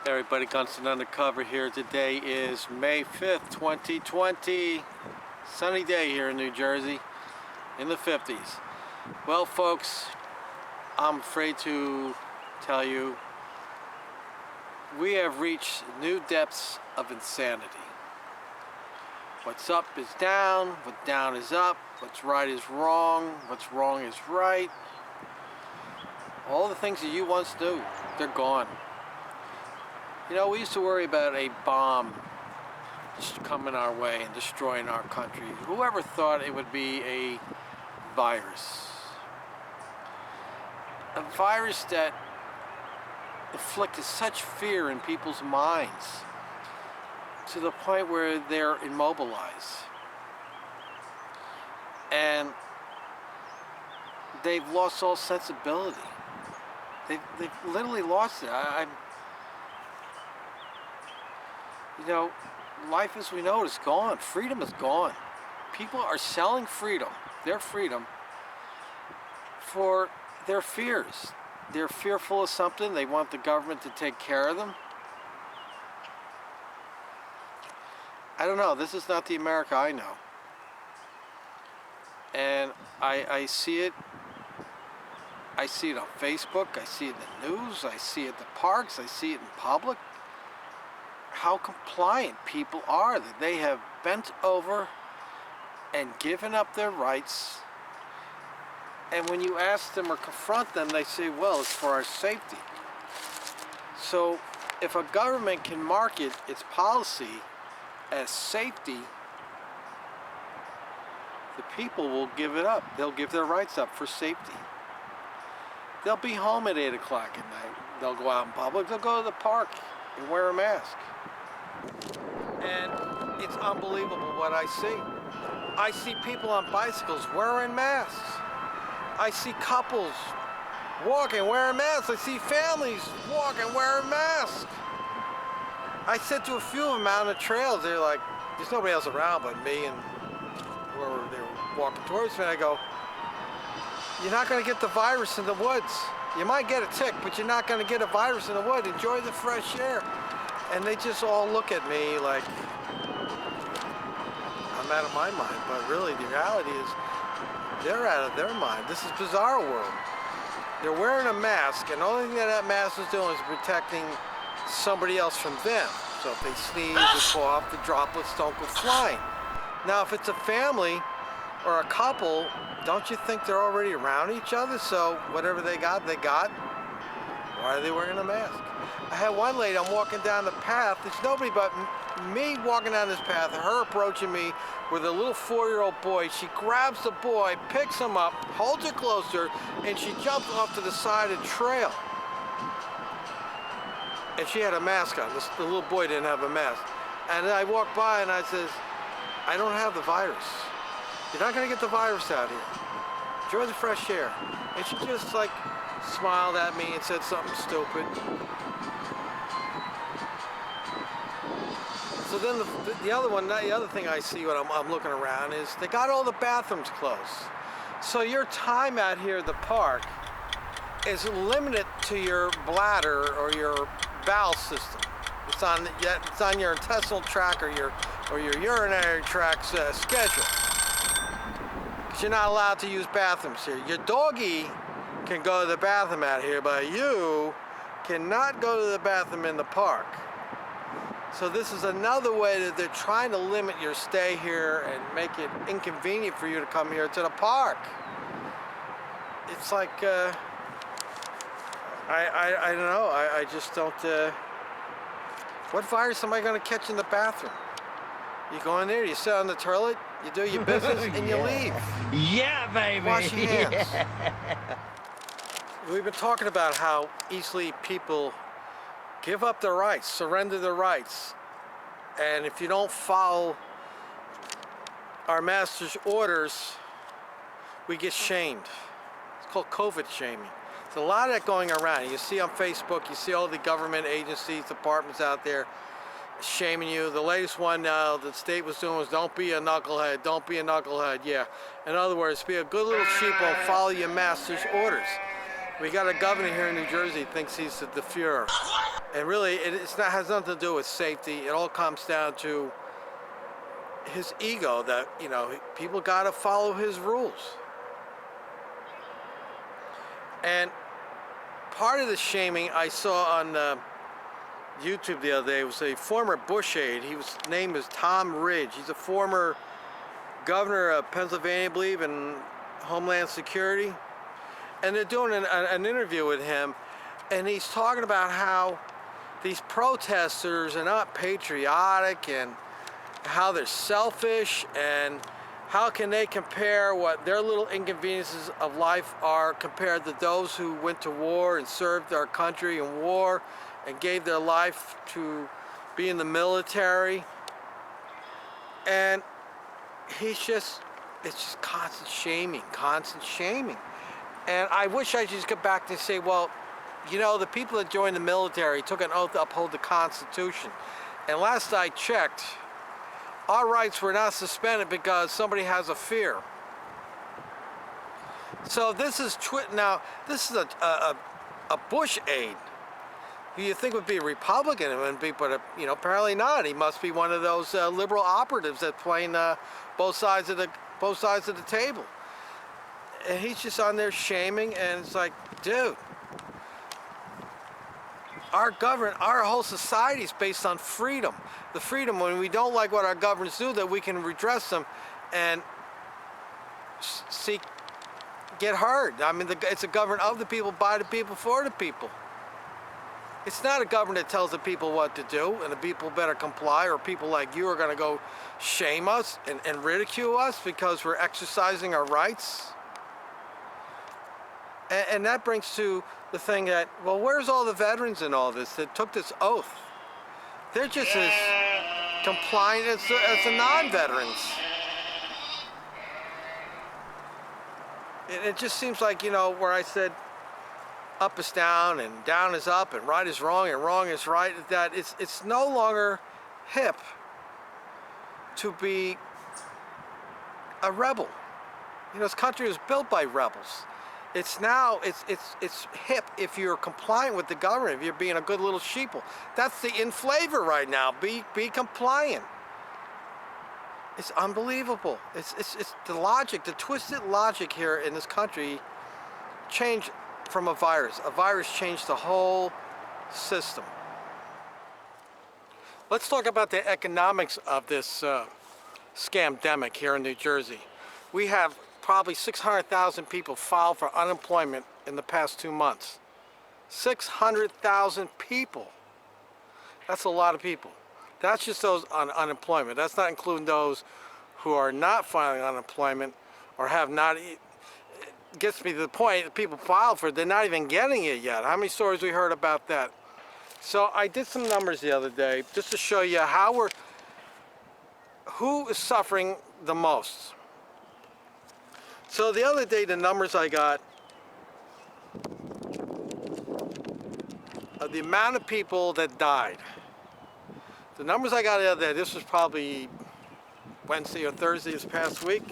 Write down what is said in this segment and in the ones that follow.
Everybody, Gunston Undercover here. Today is May 5th, 2020. Sunny day here in New Jersey in the 50s. Well, folks, I'm afraid to tell you we have reached new depths of insanity. What's up is down, what's down is up, what's right is wrong, what's wrong is right. All the things that you once knew, they're gone. You know, we used to worry about a bomb just coming our way and destroying our country. Whoever thought it would be a virus? A virus that inflicted such fear in people's minds to the point where they're immobilized. And they've lost all sensibility. They've literally lost it. You know, life as we know it is gone. Freedom is gone. People are selling freedom, their freedom, for their fears. They're fearful of something. They want the government to take care of them. I don't know. This is not the America I know. And I see it. I see it on Facebook. I see it in the news. I see it at the parks. I see it in public. How compliant people are, that they have bent over and given up their rights. And when you ask them or confront them, they say, well, it's for our safety. So if a government can market its policy as safety, the people will give it up. They'll give their rights up for safety. They'll be home at 8 o'clock at night. They'll go out in public. They'll go to the park and wear a mask. And it's unbelievable what I see. I see people on bicycles wearing masks. I see couples walking wearing masks. I see families walking wearing masks. I said to a few of them out on the trails, they're like, there's nobody else around but me and whoever they were walking towards me. I go, you're not going to get the virus in the woods. You might get a tick, but you're not going to get a virus in the woods. Enjoy the fresh air. And they just all look at me like I'm out of my mind. But really, the reality is they're out of their mind. This is bizarre world. They're wearing a mask, and the only thing that mask is doing is protecting somebody else from them. So if they sneeze or cough, the droplets don't go flying. Now, if it's a family or a couple, don't you think they're already around each other? So whatever they got, they got. Why are they wearing a mask? I had one lady, I'm walking down the path, there's nobody but me walking down this path, her approaching me with a little 4-year-old boy. She grabs the boy, picks him up, holds it closer, and she jumps off to the side of the trail. And she had a mask on. The little boy didn't have a mask. And I walked by and I says, I don't have the virus. You're not gonna get the virus out here. Enjoy the fresh air. And she just like smiled at me and said something stupid. So then the other thing I see when I'm looking around is they got all the bathrooms closed. So your time out here at the park is limited to your bladder or your bowel system. It's on your intestinal tract or your urinary tract schedule. Because you're not allowed to use bathrooms here. Your doggy can go to the bathroom out here, but you cannot go to the bathroom in the park. So this is another way that they're trying to limit your stay here and make it inconvenient for you to come here to the park. It's like, I don't know, I just don't, what virus am I going to catch in the bathroom? You go in there, you sit on the toilet, you do your business, and you leave. Yeah, baby! Wash your hands. Yeah. We've been talking about how easily people give up their rights, surrender their rights. And if you don't follow our master's orders, we get shamed. It's called COVID shaming. There's a lot of that going around. You see on Facebook, you see all the government agencies, departments out there shaming you. The latest one now the state was doing was don't be a knucklehead, don't be a knucklehead. Yeah, in other words, be a good little sheeple and follow your master's orders. We got a governor here in New Jersey who thinks he's the Fuhrer. And really, it's not, has nothing to do with safety. It all comes down to his ego that, you know, people got to follow his rules. And part of the shaming I saw on YouTube the other day was a former Bush aide. His name is Tom Ridge. He's a former governor of Pennsylvania, I believe, and Homeland Security. And they're doing an interview with him, and he's talking about how these protesters are not patriotic and how they're selfish, and how can they compare what their little inconveniences of life are compared to those who went to war and served our country in war and gave their life to be in the military. And it's just constant shaming. And I wish I could just get back to say, well, you know, the people that joined the military took an oath to uphold the Constitution. And last I checked, our rights were not suspended because somebody has a fear. So this is now this is a Bush aide who you think would be a Republican, but you know, apparently not. He must be one of those liberal operatives that playing both sides of the table. And he's just on there shaming, and it's like, dude, our whole society is based on freedom. The freedom when we don't like what our governments do, that we can redress them and get heard. I mean, it's a government of the people, by the people, for the people. It's not a government that tells the people what to do and the people better comply, or people like you are going to go shame us and ridicule us because we're exercising our rights. And that brings to the thing that, well, where's all the veterans in all this that took this oath? They're just as compliant as the non-veterans. It just seems like, you know, where I said up is down and down is up and right is wrong and wrong is right, that it's no longer hip to be a rebel. You know, this country was built by rebels. It's now, it's hip if you're compliant with the government, if you're being a good little sheeple. That's the in flavor right now. Be compliant. It's unbelievable. It's the logic, the twisted logic here in this country changed from a virus. A virus changed the whole system. Let's talk about the economics of this scamdemic here in New Jersey. We have probably 600,000 people filed for unemployment in the past 2 months. 600,000 people. That's a lot of people. That's just those on unemployment. That's not including those who are not filing unemployment or have not. It gets me to the point that people file for it, they're not even getting it yet. How many stories we heard about that? So I did some numbers the other day just to show you who is suffering the most. So the other day, the numbers I got of the amount of people that died. The numbers I got the other day, this was probably Wednesday or Thursday this past week,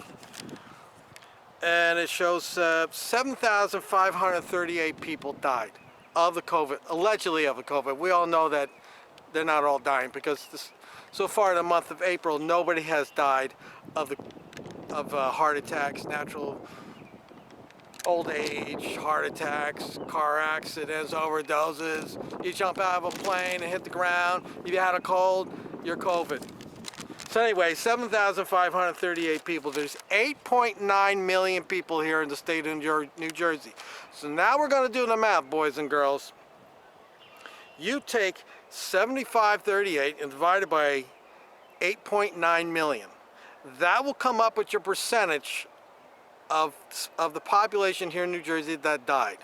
and it shows 7,538 people died of the COVID, allegedly of the COVID. We all know that they're not all dying, because so far in the month of April, nobody has died of heart attacks, natural old age, heart attacks, car accidents, overdoses. You jump out of a plane and hit the ground. If you had a cold, you're COVID. So anyway, 7,538 people. There's 8.9 million people here in the state of New Jersey. So now we're going to do the math, boys and girls. You take 7,538 and divide it by 8.9 million. That will come up with your percentage of the population here in New Jersey that died.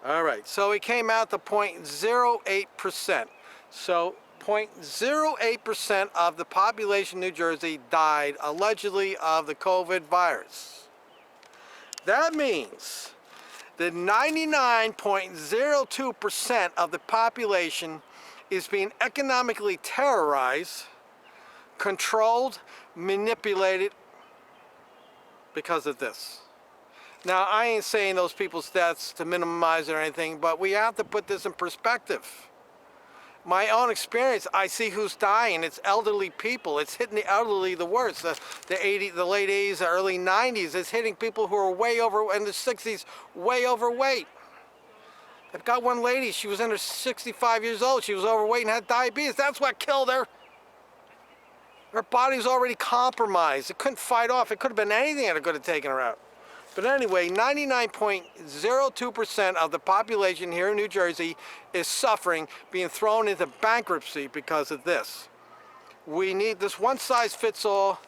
All right, so it came out to 0.08%. So 0.08% of the population in New Jersey died allegedly of the COVID virus. That means that 99.02% of the population is being economically terrorized, controlled, manipulated because of this. Now, I ain't saying those people's deaths to minimize it or anything, but we have to put this in perspective. My own experience, I see who's dying. It's elderly people. It's hitting the elderly the worst. The late 80s, the early 90s. It's hitting people who are way over, in the 60s, way overweight. I've got one lady, she was in her 65 years old. She was overweight and had diabetes. That's what killed her. Her body was already compromised. It couldn't fight off. It could have been anything that could have taken her out. But anyway, 99.02% of the population here in New Jersey is suffering, being thrown into bankruptcy because of this. We need this one-size-fits-all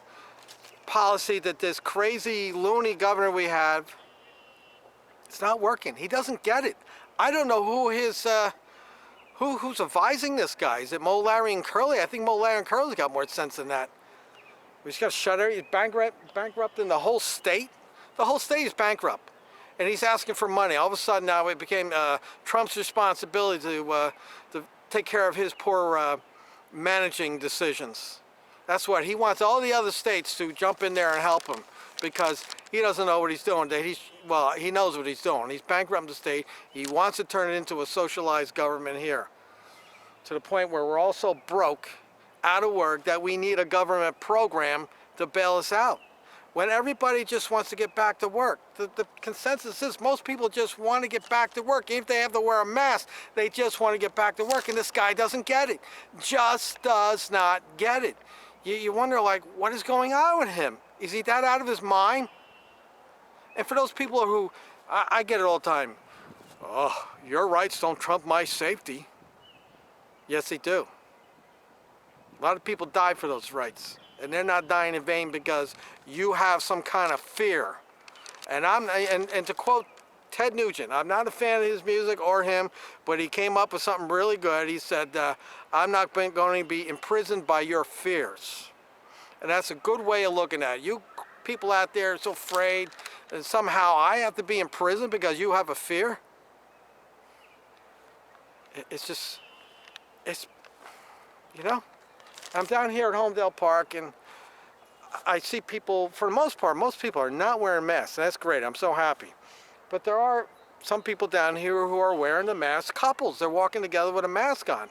policy that this crazy, loony governor we have, it's not working. He doesn't get it. I don't know who his, who's advising this guy. Is it Mo, Larry, and Curly? I think Mo, Larry, and Curly's got more sense than that. We just got to shut her. He's bankrupting the whole state. The whole state is bankrupt, and he's asking for money. All of a sudden now it became Trump's responsibility to take care of his poor managing decisions. That's what he wants all the other states to jump in there and help him, because he doesn't know what he's doing. Well, he knows what he's doing. He's bankrupting the state. He wants to turn it into a socialized government here, to the point where we're all so broke, out of work, that we need a government program to bail us out. When everybody just wants to get back to work. The consensus is most people just want to get back to work. Even if they have to wear a mask, they just want to get back to work. And this guy doesn't get it. Just does not get it. You wonder, like, what is going on with him? Is he that out of his mind? And for those people who, I get it all the time. Oh, your rights don't trump my safety. Yes, they do. A lot of people die for those rights. And they're not dying in vain because you have some kind of fear. And and to quote Ted Nugent, I'm not a fan of his music or him, but he came up with something really good. He said, I'm not going to be imprisoned by your fears. And that's a good way of looking at it. You people out there are so afraid that somehow I have to be in prison because you have a fear. It's just, you know? I'm down here at Homedale Park, and I see people, for the most part, most people are not wearing masks. That's great. I'm so happy. But there are some people down here who are wearing the mask. Couples, they're walking together with a mask on.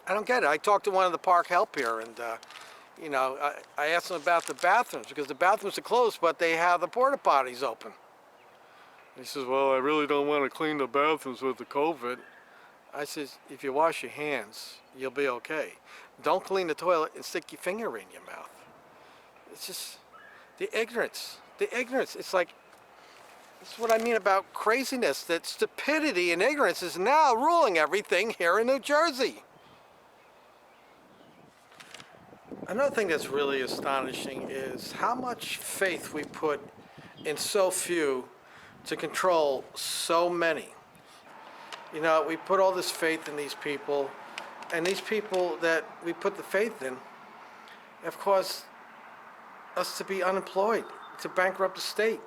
I don't get it. I talked to one of the park help here, and you know, I asked them about the bathrooms, because the bathrooms are closed, but they have the porta potties open. He says, well, I really don't want to clean the bathrooms with the COVID. I says, if you wash your hands, you'll be okay. Don't clean the toilet and stick your finger in your mouth. It's just the ignorance. The ignorance. It's like, this is what I mean about craziness, that stupidity and ignorance is now ruling everything here in New Jersey. Another thing that's really astonishing is how much faith we put in so few to control so many. You know, we put all this faith in these people, and these people that we put the faith in have caused us to be unemployed, to bankrupt the state.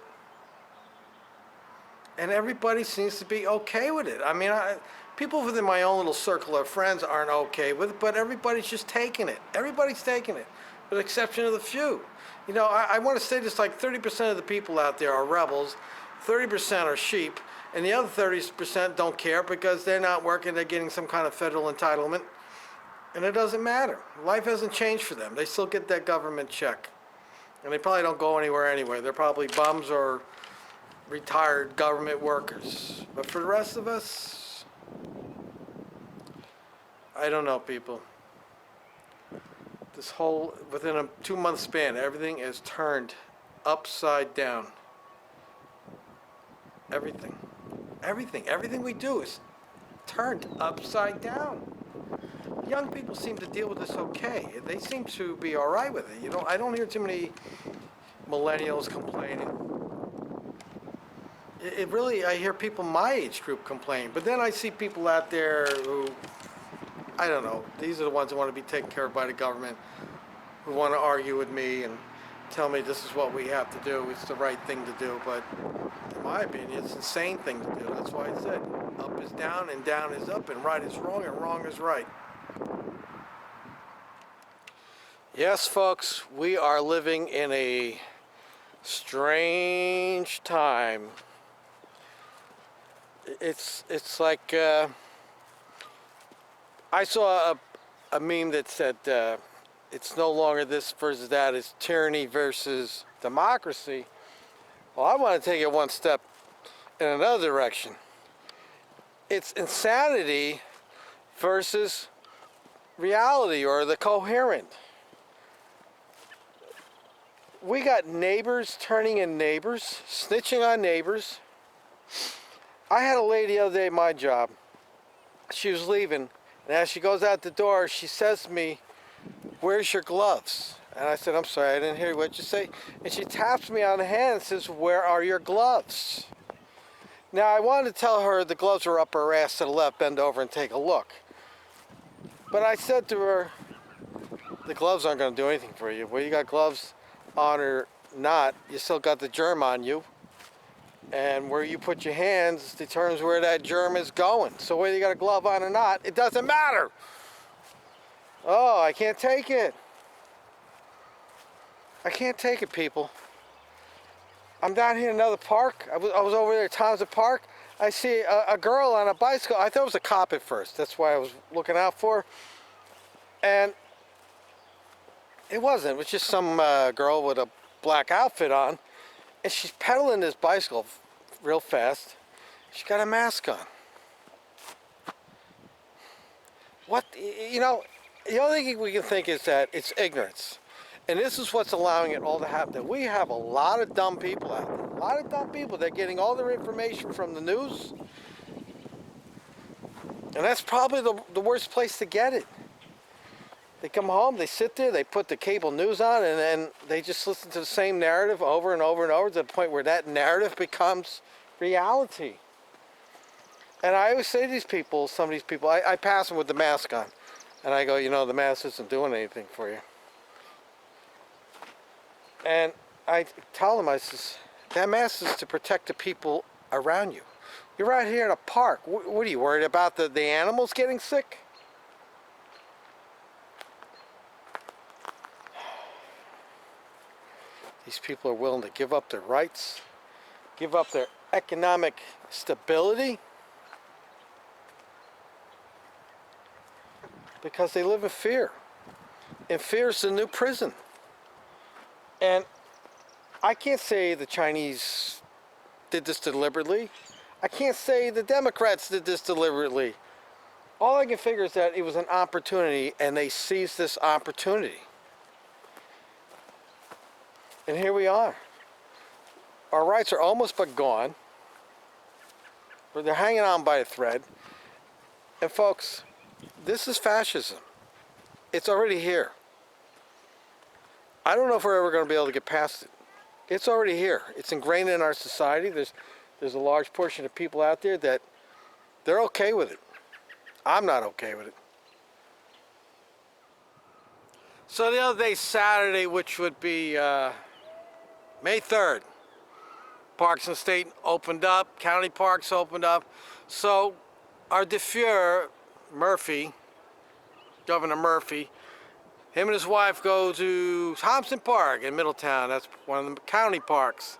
And everybody seems to be okay with it. I mean, people within my own little circle of friends aren't okay with it, but everybody's just taking it. Everybody's taking it, with the exception of the few. You know, I want to say this, like 30% of the people out there are rebels, 30% are sheep, and the other 30% don't care because they're not working, they're getting some kind of federal entitlement, and it doesn't matter. Life hasn't changed for them. They still get that government check. And they probably don't go anywhere anyway. They're probably bums or retired government workers. But for the rest of us, I don't know, people. This whole, within a 2-month span, everything is turned upside down. Everything. Everything we do is turned upside down. Young people seem to deal with this okay. They seem to be all right with it. You know, I don't hear too many millennials complaining. It really, I hear people my age group complain. But then I see people out there who, I don't know, these are the ones who want to be taken care of by the government, who want to argue with me and tell me this is what we have to do, it's the right thing to do. But in my opinion, it's an insane thing to do. That's why I said up is down and down is up, and right is wrong and wrong is right. Yes, folks, we are living in a strange time. It's like I saw a meme that said it's no longer this versus that, it's tyranny versus democracy. Well, I want to take it one step in another direction. It's insanity versus reality, or the coherent. We got neighbors turning in neighbors, snitching on neighbors. I had a lady the other day at my job. She was leaving, and as she goes out the door, she says to me, "Where's your gloves?" And I said, "I'm sorry, I didn't hear what you say." And she taps me on the hand and says, "Where are your gloves?" Now, I wanted to tell her the gloves were up her ass to the left, bend over and take a look. But I said to her, the gloves aren't going to do anything for you. Whether you got gloves on or not, you still got the germ on you. And where you put your hands determines where that germ is going. So whether you got a glove on or not, it doesn't matter. Oh, I can't take it. I can't take it, people. I'm down here in another park. I was over there at Townsend Park. I see a girl on a bicycle. I thought it was a cop at first. That's why I was looking out for. And it wasn't. It was just some girl with a black outfit on. And she's pedaling this bicycle real fast. She's got a mask on. What, you know, the only thing we can think is that it's ignorance. And this is what's allowing it all to happen. We have a lot of dumb people out there. A lot of dumb people. They're getting all their information from the news. And that's probably the worst place to get it. They come home, they sit there, they put the cable news on, and then they just listen to the same narrative over and over and over to the point where that narrative becomes reality. And I always say to these people, some of these people, I pass them with the mask on. And I go, you know, the mask isn't doing anything for you. And I tell them, I says, that mask is to protect the people around you. You're out here in a park. What are you worried about, the animals getting sick? These people are willing to give up their rights, give up their economic stability, because they live in fear. And fear is the new prison. And I can't say the Chinese did this deliberately. I can't say the Democrats did this deliberately. All I can figure is that it was an opportunity, and they seized this opportunity. And here we are. Our rights are almost but gone. But they're hanging on by a thread. And folks, this is fascism. It's already here. I don't know if we're ever going to be able to get past it. It's already here. It's ingrained in our society. There's a large portion of people out there that they're okay with it. I'm not okay with it. So the other day, Saturday, which would be May 3rd, Parks and State opened up, county parks opened up. So our DeFeur, Murphy, Governor Murphy, him and his wife go to Thompson Park in Middletown. That's one of the county parks.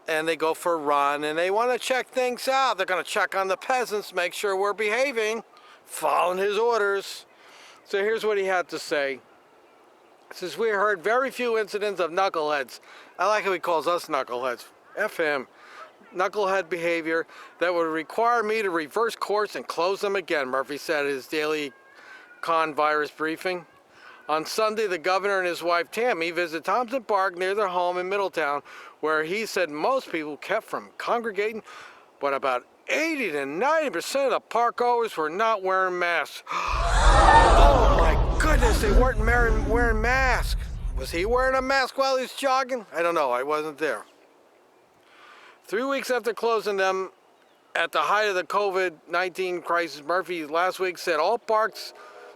And they go for a run, and they want to check things out. They're going to check on the peasants, make sure we're behaving, following his orders. So here's what he had to say. He says, we heard very few incidents of knuckleheads. I like how he calls us knuckleheads. F him. Knucklehead behavior that would require me to reverse course and close them again, Murphy said at his daily con virus briefing. On Sunday, the governor and his wife Tammy visited Thompson Park near their home in Middletown, where he said most people kept from congregating, but about 80 to 90% of the park goers were not wearing masks. Oh my goodness, they weren't wearing masks. Was he wearing a mask while he was jogging? I don't know, I wasn't there. 3 weeks after closing them at the height of the COVID-19 crisis, Murphy last week said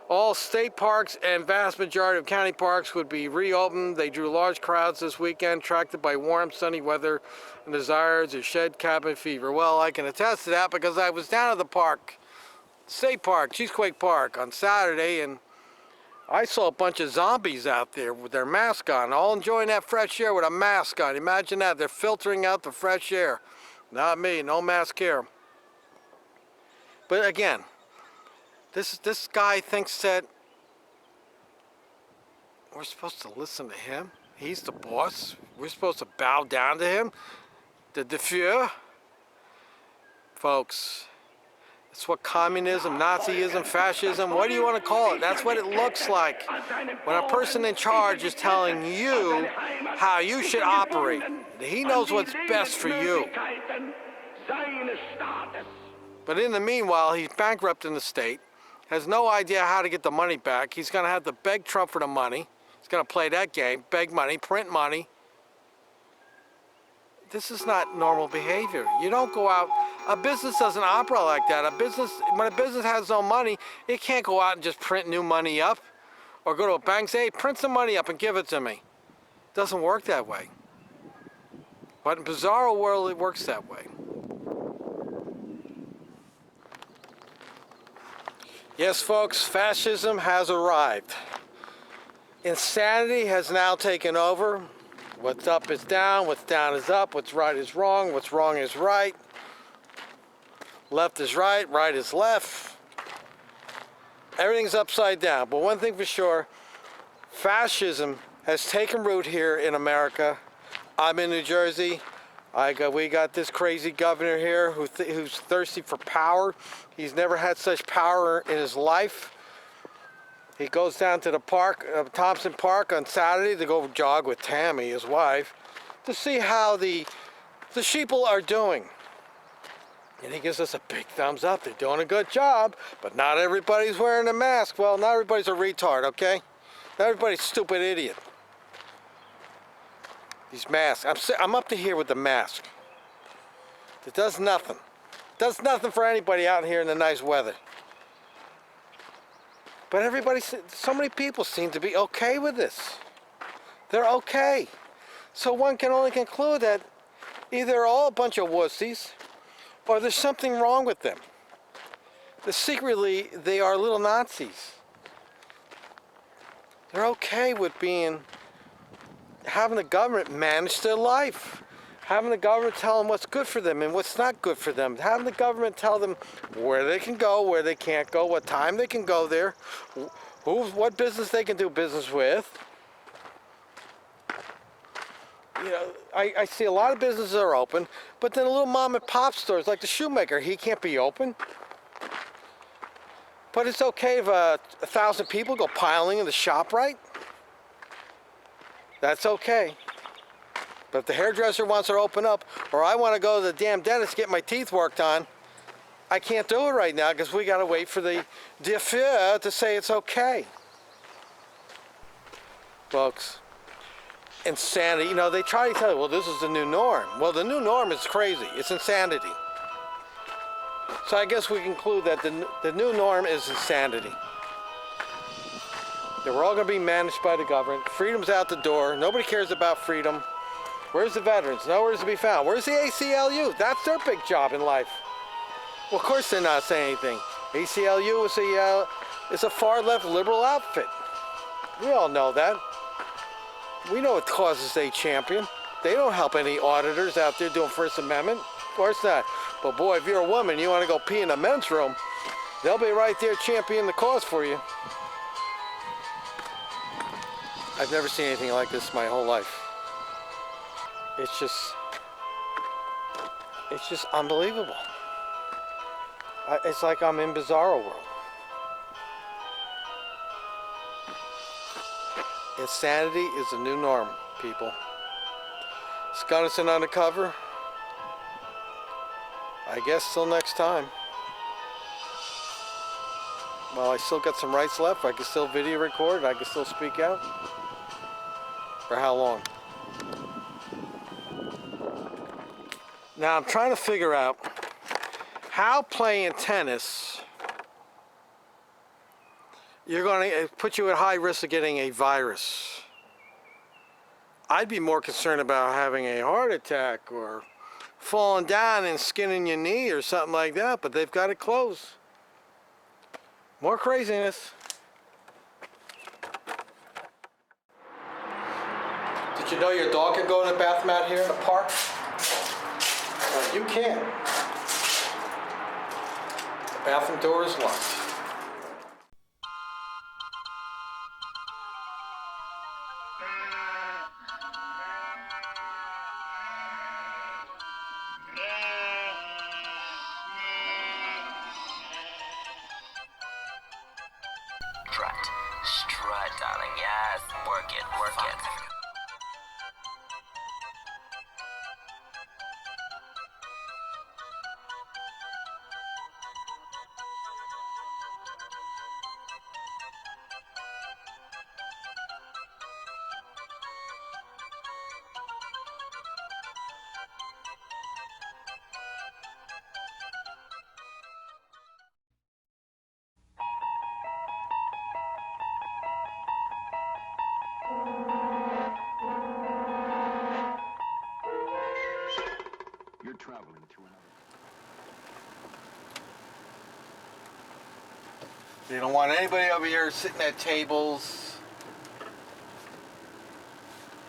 all state parks and vast majority of county parks would be reopened. They drew large crowds this weekend, attracted by warm, sunny weather and desires to shed cabin fever. Well, I can attest to that because I was down at the park, State Park, Cheesequake Park, on Saturday, and I saw a bunch of zombies out there with their mask on, all enjoying that fresh air with a mask on. Imagine that, they're filtering out the fresh air. Not me, no mask here. But again, This guy thinks that we're supposed to listen to him. He's the boss. We're supposed to bow down to him. The Führer. Folks, it's what communism, Nazism, fascism, what do you want to call it? That's what it looks like when a person in charge is telling you how you should operate. He knows what's best for you. But in the meanwhile, he's bankrupting the state, has no idea how to get the money back. He's going to have to beg Trump for the money. He's going to play that game, beg money, print money. This is not normal behavior. You don't go out. A business doesn't operate like that. When a business has no money, it can't go out and just print new money up or go to a bank and say, hey, print some money up and give it to me. It doesn't work that way. But in Bizarro world, it works that way. Yes, folks, fascism has arrived. Insanity has now taken over. What's up is down, what's down is up, what's right is wrong is right. Left is right, right is left. Everything's upside down. But one thing for sure, fascism has taken root here in America. I'm in New Jersey. We got this crazy governor here who's thirsty for power. He's never had such power in his life. He goes down to the park, Thompson Park on Saturday to go jog with Tammy, his wife, to see how the sheeple are doing. And he gives us a big thumbs up. They're doing a good job, but not everybody's wearing a mask. Well, not everybody's a retard, okay? Not everybody's a stupid idiot. These masks, I'm up to here with the mask. It does nothing. It does nothing for anybody out here in the nice weather. But so many people seem to be okay with this. They're okay. So one can only conclude that either they're all a bunch of wussies or there's something wrong with them. That secretly, they are little Nazis. They're okay with having the government manage their life. Having the government tell them what's good for them and what's not good for them. Having the government tell them where they can go, where they can't go, what time they can go there, what business they can do business with. You know, I see a lot of businesses are open, but then a little mom and pop stores like the shoemaker, he can't be open. But it's okay if 1,000 people go piling in the shop, right? That's okay. But if the hairdresser wants to open up, or I want to go to the damn dentist to get my teeth worked on, I can't do it right now because we got to wait for the Führer to say it's okay. Folks, insanity. You know, they try to tell you, well, this is the new norm. Well, the new norm is crazy. It's insanity. So I guess we conclude that the new norm is insanity. That we're all going to be managed by the government. Freedom's out the door. Nobody cares about freedom. Where's the veterans? Nowhere's to be found. Where's the ACLU? That's their big job in life. Well, of course they're not saying anything. ACLU is a far-left liberal outfit. We all know that. We know what causes they champion. They don't help any auditors out there doing First Amendment. Of course not. But boy, if you're a woman, you want to go pee in a men's room, they'll be right there championing the cause for you. I've never seen anything like this my whole life. It's just unbelievable. It's like I'm in Bizarro world. Insanity is the new norm, people. It's Gunnison Undercover. I guess till next time. Well, I still got some rights left. I can still video record. I can still speak out. For how long? Now I'm trying to figure out how playing tennis you're going to put you at high risk of getting a virus. I'd be more concerned about having a heart attack or falling down and skinning your knee or something like that, but they've got it closed. More craziness. Did you know your dog can go to the bathroom out here in the park? Well, you can. The bathroom door is locked. Strut. Strut, darling. Yes. Work it. Work it. You're traveling to another. They don't want anybody over here sitting at tables.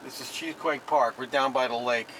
This is Cheesequake Park. We're down by the lake.